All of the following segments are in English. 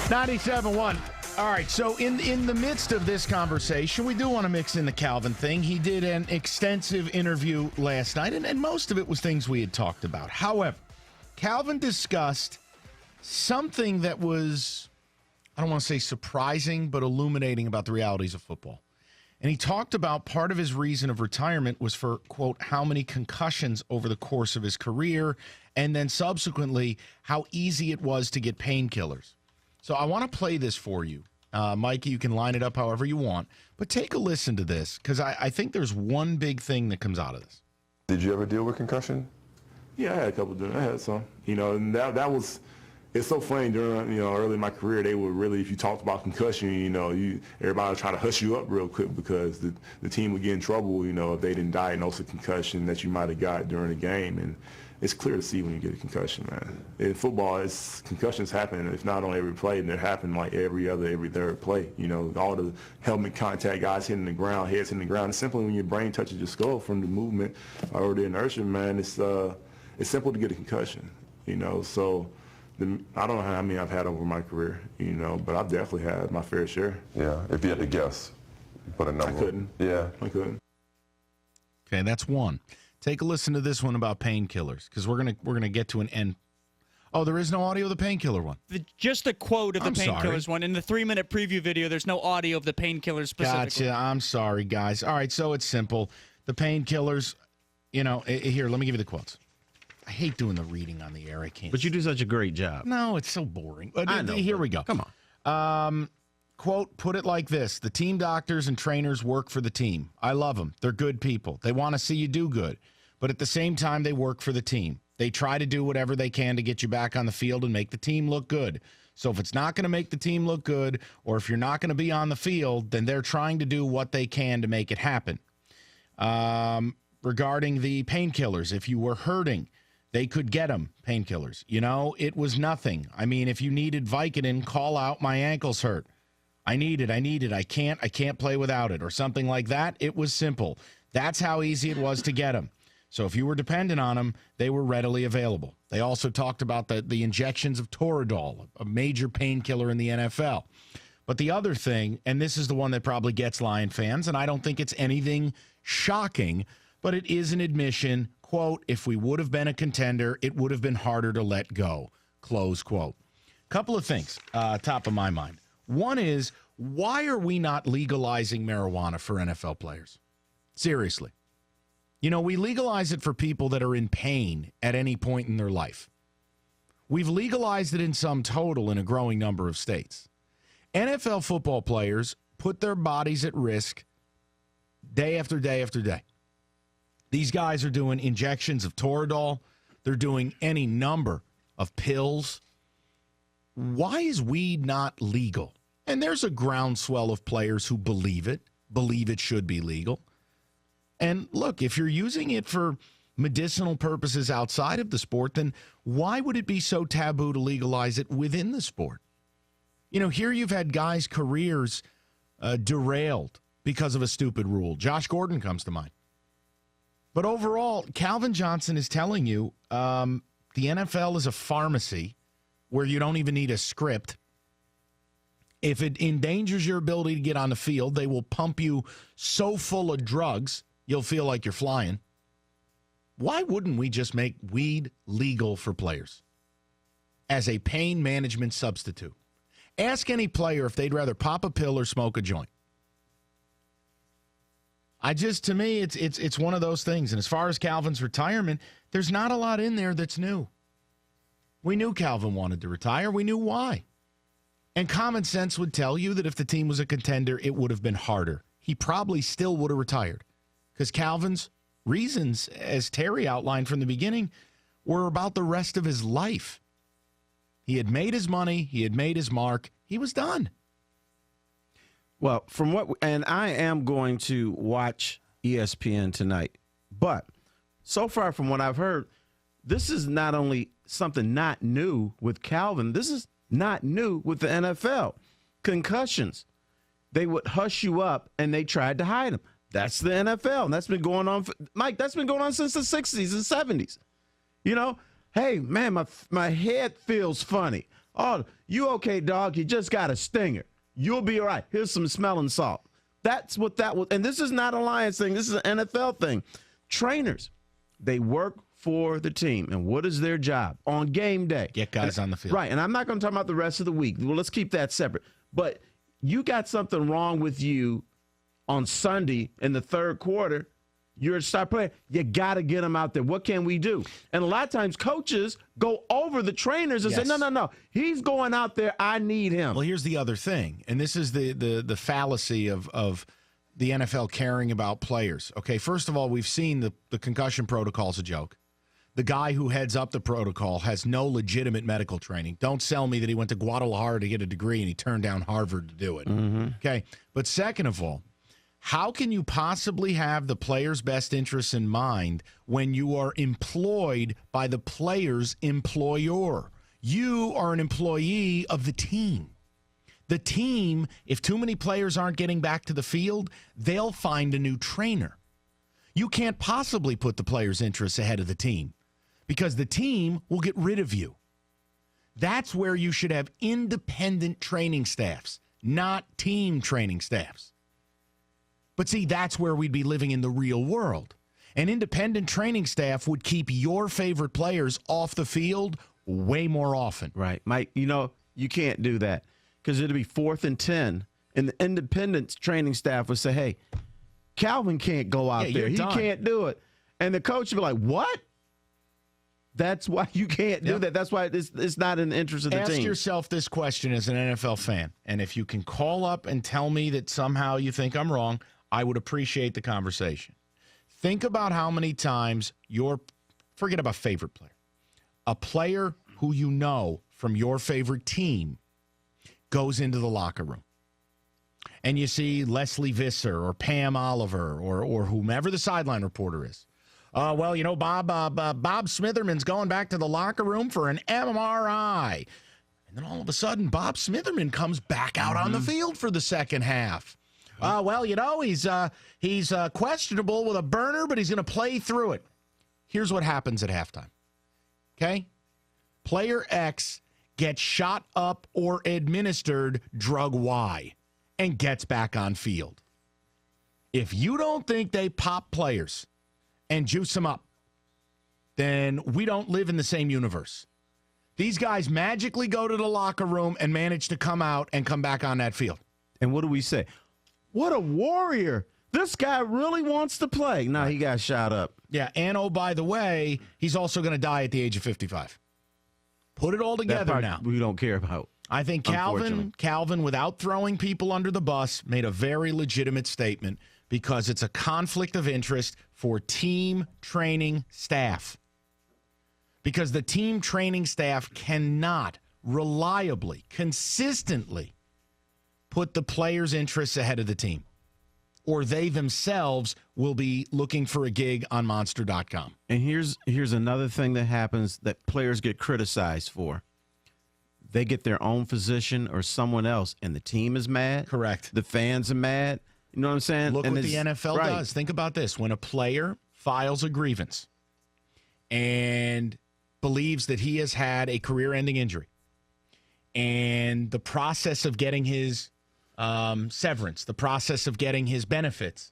97.1. All right, so in the midst of this conversation, we do want to mix in the Calvin thing. He did an extensive interview last night, and most of it was things we had talked about. However, Calvin discussed something that was, I don't want to say surprising, but illuminating about the realities of football. And he talked about part of his reason of retirement was for, quote, how many concussions over the course of his career, and then subsequently how easy it was to get painkillers. So I want to play this for you. Mikey, you can line it up however you want. But take a listen to this, because I think there's one big thing that comes out of this. Did you ever deal with concussion? Yeah, I had a couple of them. I had some. And that was, it's so funny during, early in my career, they would really, if you talked about concussion, everybody would try to hush you up real quick because the team would get in trouble, if they didn't diagnose a concussion that you might have got during the game. And it's clear to see when you get a concussion, man. In football, concussions happen. If not on every play, and they happen like every third play. All the helmet contact, guys hitting the ground, heads hitting the ground. It's simply when your brain touches your skull from the movement or the inertia, man, it's simple to get a concussion, So I don't know how many I've had over my career, but I've definitely had my fair share. Yeah, if you had to guess, put a number. I couldn't. Yeah. I couldn't. Okay, that's one. Take a listen to this one about painkillers, because we're gonna get to an end. Oh, there is no audio of the painkiller one. Just the quote of the painkillers one. In the 3-minute preview video, there's no audio of the painkillers specifically. Gotcha. I'm sorry, guys. All right, so it's simple. The painkillers, here, let me give you the quotes. I hate doing the reading on the air. I can't. But you do such a great job. No, it's so boring. I know. Here we go. Come on. Quote, put it like this. The team doctors and trainers work for the team. I love them. They're good people. They want to see you do good. But at the same time, they work for the team. They try to do whatever they can to get you back on the field and make the team look good. So if it's not going to make the team look good, or if you're not going to be on the field, then they're trying to do what they can to make it happen. Regarding the painkillers, if you were hurting, they could get them, painkillers. It was nothing. I mean, if you needed Vicodin, call out, my ankle's hurt. I need it. I can't play without it, or something like that. It was simple. That's how easy it was to get them. So if you were dependent on them, they were readily available. They also talked about the injections of Toradol, a major painkiller in the NFL. But the other thing, and this is the one that probably gets Lion fans, and I don't think it's anything shocking, but it is an admission, quote, if we would have been a contender, it would have been harder to let go, close quote. Couple of things top of my mind. One is, why are we not legalizing marijuana for NFL players? Seriously. We legalize it for people that are in pain at any point in their life. We've legalized it in sum total in a growing number of states. NFL football players put their bodies at risk day after day after day. These guys are doing injections of Toradol. They're doing any number of pills. Why is weed not legal? And there's a groundswell of players who believe it should be legal. And look, if you're using it for medicinal purposes outside of the sport, then why would it be so taboo to legalize it within the sport? Here you've had guys' careers derailed because of a stupid rule. Josh Gordon comes to mind. But overall, Calvin Johnson is telling you the NFL is a pharmacy where you don't even need a script. If it endangers your ability to get on the field, they will pump you so full of drugs, you'll feel like you're flying. Why wouldn't we just make weed legal for players as a pain management substitute? Ask any player if they'd rather pop a pill or smoke a joint. To me, it's one of those things. And as far as Calvin's retirement, there's not a lot in there that's new. We knew Calvin wanted to retire. We knew why. And common sense would tell you that if the team was a contender, it would have been harder. He probably still would have retired. Because Calvin's reasons, as Terry outlined from the beginning, were about the rest of his life. He had made his money. He had made his mark. He was done. Well, and I am going to watch ESPN tonight, but so far from what I've heard, this is not only something not new with Calvin, this is not new with the NFL. Concussions. They would hush you up, and they tried to hide them. That's the NFL, and that's been going on, Mike, that's been going on since the 60s and 70s. Hey, man, my head feels funny. Oh, you okay, dog? You just got a stinger. You'll be all right. Here's some smelling salt. That's what that was. And this is not a Lions thing. This is an NFL thing. Trainers, they work for the team. And what is their job? On game day. Get guys on the field. Right. And I'm not going to talk about the rest of the week. Well, let's keep that separate. But you got something wrong with you on Sunday in the third quarter. You're a star player. You got to get them out there. What can we do? And a lot of times coaches go over the trainers and say, no. He's going out there. I need him. Well, here's the other thing, and this is the fallacy of the NFL caring about players. Okay, first of all, we've seen the concussion protocol's a joke. The guy who heads up the protocol has no legitimate medical training. Don't sell me that he went to Guadalajara to get a degree and he turned down Harvard to do it. Okay, but second of all, how can you possibly have the player's best interests in mind when you are employed by the player's employer? You are an employee of the team. The team, if too many players aren't getting back to the field, they'll find a new trainer. You can't possibly put the player's interests ahead of the team because the team will get rid of you. That's where you should have independent training staffs, not team training staffs. But see, that's where we'd be living in the real world. An independent training staff would keep your favorite players off the field way more often. Right. Mike, you can't do that because it'll be 4th and 10, and the independent training staff would say, hey, Calvin can't go out there. He can't do it. And the coach would be like, what? That's why you can't do that. That's why it's not in the interest of the team. Ask yourself this question as an NFL fan, and if you can call up and tell me that somehow you think I'm wrong, I would appreciate the conversation. Think about how many times forget about favorite player, a player who you know from your favorite team goes into the locker room. And you see Leslie Visser or Pam Oliver or whomever the sideline reporter is. Bob Smitherman's going back to the locker room for an MRI. And then all of a sudden, Bob Smitherman comes back out on the field for the second half. He's questionable with a burner, but he's going to play through it. Here's what happens at halftime. Okay? Player X gets shot up or administered drug Y and gets back on field. If you don't think they pop players and juice them up, then we don't live in the same universe. These guys magically go to the locker room and manage to come out and come back on that field. And what do we say? What a warrior. This guy really wants to play. No, he got shot up. Yeah, and oh, by the way, he's also going to die at the age of 55. Put it all together now. We don't care about. I think Calvin, without throwing people under the bus, made a very legitimate statement because it's a conflict of interest for team training staff. Because the team training staff cannot reliably, consistently put the players' interests ahead of the team, or they themselves will be looking for a gig on Monster.com. And here's another thing that happens that players get criticized for. They get their own physician or someone else, and the team is mad. Correct. The fans are mad. You know what I'm saying? Look what the NFL does. Think about this. When a player files a grievance and believes that he has had a career-ending injury, and the process of getting his severance, the process of getting his benefits,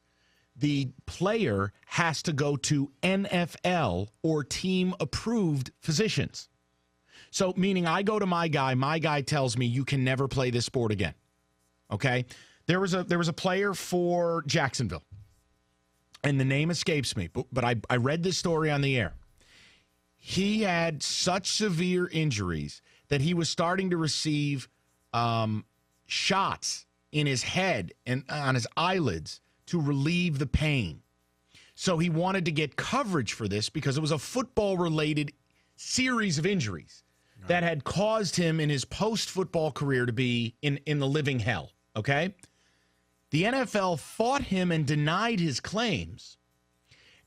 the player has to go to NFL or team-approved physicians. So, meaning I go to my guy tells me you can never play this sport again. Okay? There was a player for Jacksonville, and the name escapes me, but I read this story on the air. He had such severe injuries that he was starting to receive shots in his head and on his eyelids to relieve the pain. So he wanted to get coverage for this because it was a football-related series of injuries that had caused him in his post-football career to be in the living hell, okay? The NFL fought him and denied his claims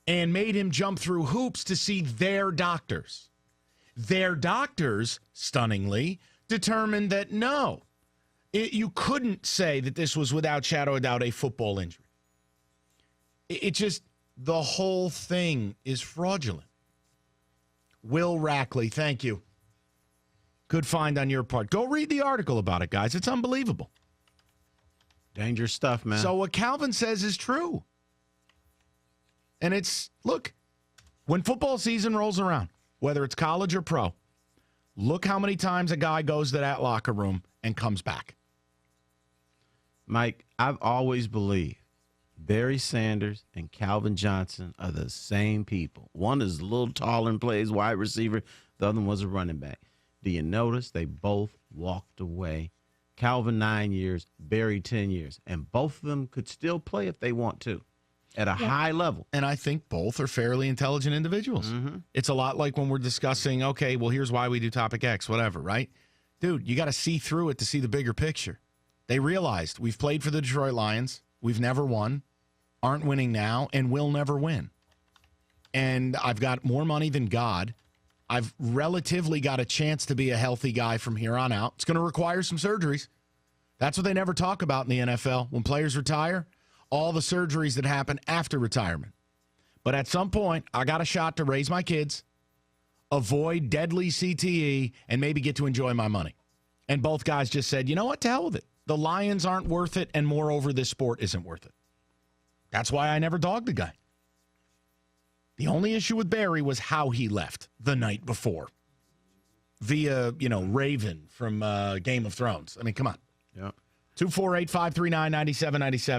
and made him jump through hoops to see their doctors. Their doctors, stunningly, determined that no, you couldn't say that this was without shadow of doubt a football injury. It just, the whole thing is fraudulent. Will Rackley, thank you. Good find on your part. Go read the article about it, guys. It's unbelievable. Dangerous stuff, man. So what Calvin says is true. And it's, look, when football season rolls around, whether it's college or pro, look how many times a guy goes to that locker room and comes back. Mike, I've always believed Barry Sanders and Calvin Johnson are the same people. One is a little taller and plays wide receiver. The other one was a running back. Do you notice they both walked away? Calvin 9 years, Barry 10 years. And both of them could still play if they want to at a high level. And I think both are fairly intelligent individuals. Mm-hmm. It's a lot like when we're discussing, okay, well, here's why we do topic X, whatever, right? Dude, you got to see through it to see the bigger picture. They realized we've played for the Detroit Lions. We've never won, aren't winning now, and will never win. And I've got more money than God. I've relatively got a chance to be a healthy guy from here on out. It's going to require some surgeries. That's what they never talk about in the NFL. When players retire, all the surgeries that happen after retirement. But at some point, I got a shot to raise my kids, avoid deadly CTE, and maybe get to enjoy my money. And both guys just said, you know what, to hell with it. The Lions aren't worth it, and moreover, this sport isn't worth it. That's why I never dogged the guy. The only issue with Barry was how he left the night before via, Raven from Game of Thrones. I mean, come on. Yeah. 248-539-9797.